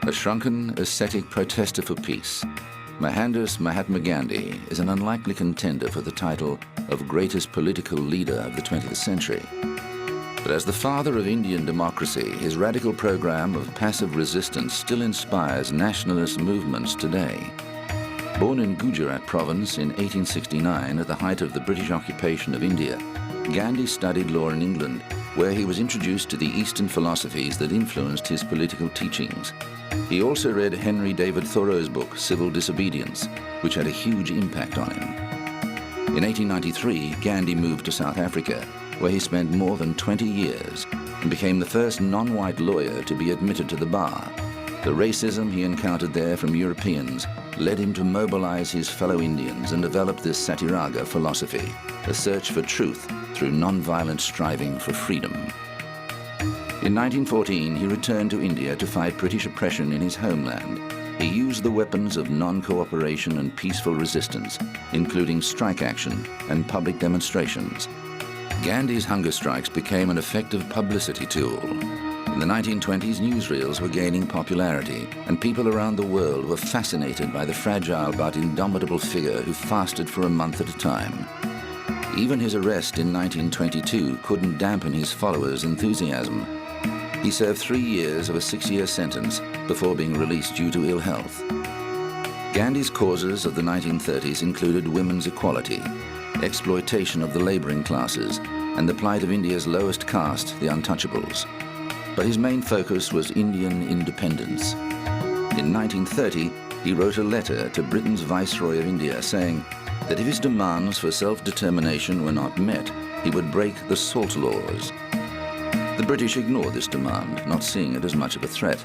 A shrunken, ascetic protester for peace, Mohandas Mahatma Gandhi is an unlikely contender for the title of greatest political leader of the 20th century. But as the father of Indian democracy, his radical program of passive resistance still inspires nationalist movements today. Born in Gujarat province in 1869 at the height of the British occupation of India, Gandhi studied law in England, where he was introduced to the Eastern philosophies that influenced his political teachings. He also read Henry David Thoreau's book, Civil Disobedience, which had a huge impact on him. In 1893, Gandhi moved to South Africa, where he spent more than 20 years and became the first non-white lawyer to be admitted to the bar. The racism he encountered there from Europeans led him to mobilize his fellow Indians and develop this Satiraga philosophy, a search for truth through non-violent striving for freedom. In 1914, he returned to India to fight British oppression in his homeland. He used the weapons of non-cooperation and peaceful resistance, including strike action and public demonstrations. Gandhi's hunger strikes became an effective publicity tool. In the 1920s, newsreels were gaining popularity, and people around the world were fascinated by the fragile but indomitable figure who fasted for a month at a time. Even his arrest in 1922 couldn't dampen his followers' enthusiasm. He served 3 years of a 6-year sentence before being released due to ill health. Gandhi's causes of the 1930s included women's equality, exploitation of the laboring classes, and the plight of India's lowest caste, the untouchables. But his main focus was Indian independence. In 1930, he wrote a letter to Britain's Viceroy of India saying that if his demands for self-determination were not met, he would break the salt laws. The British ignored this demand, not seeing it as much of a threat.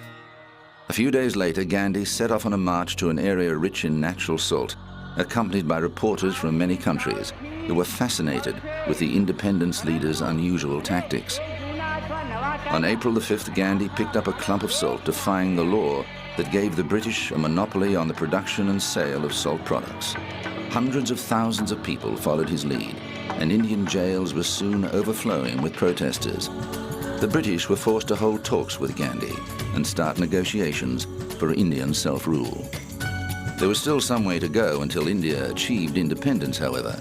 A few days later, Gandhi set off on a march to an area rich in natural salt, accompanied by reporters from many countries who were fascinated with the independence leader's unusual tactics. On April the 5th, Gandhi picked up a clump of salt, defying the law that gave the British a monopoly on the production and sale of salt products. Hundreds of thousands of people followed his lead, and Indian jails were soon overflowing with protesters. The British were forced to hold talks with Gandhi and start negotiations for Indian self-rule. There was still some way to go until India achieved independence, however.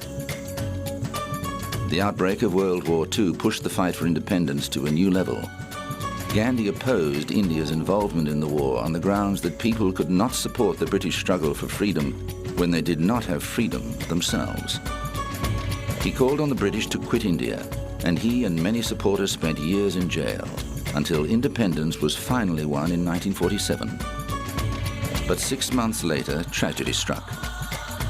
The outbreak of World War II pushed the fight for independence to a new level. Gandhi opposed India's involvement in the war on the grounds that people could not support the British struggle for freedom when they did not have freedom themselves. He called on the British to quit India, and he and many supporters spent years in jail until independence was finally won in 1947. But 6 months later, tragedy struck.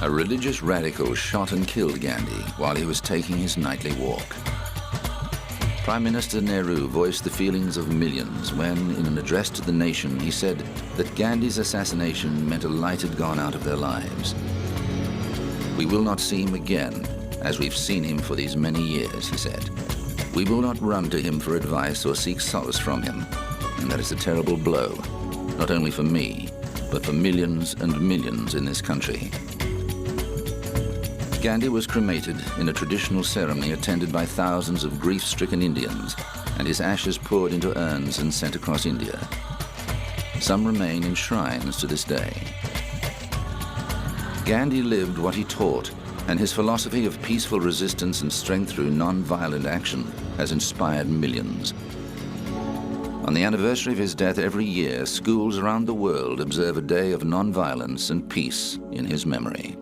A religious radical shot and killed Gandhi while he was taking his nightly walk. Prime Minister Nehru voiced the feelings of millions when, in an address to the nation, he said that Gandhi's assassination meant a light had gone out of their lives. "We will not see him again, as we've seen him for these many years," he said. "We will not run to him for advice or seek solace from him, and that is a terrible blow, not only for me, but for millions and millions in this country." Gandhi was cremated in a traditional ceremony attended by thousands of grief-stricken Indians, and his ashes poured into urns and sent across India. Some remain in shrines to this day. Gandhi lived what he taught, and his philosophy of peaceful resistance and strength through non-violent action has inspired millions. On the anniversary of his death every year, schools around the world observe a day of non-violence and peace in his memory.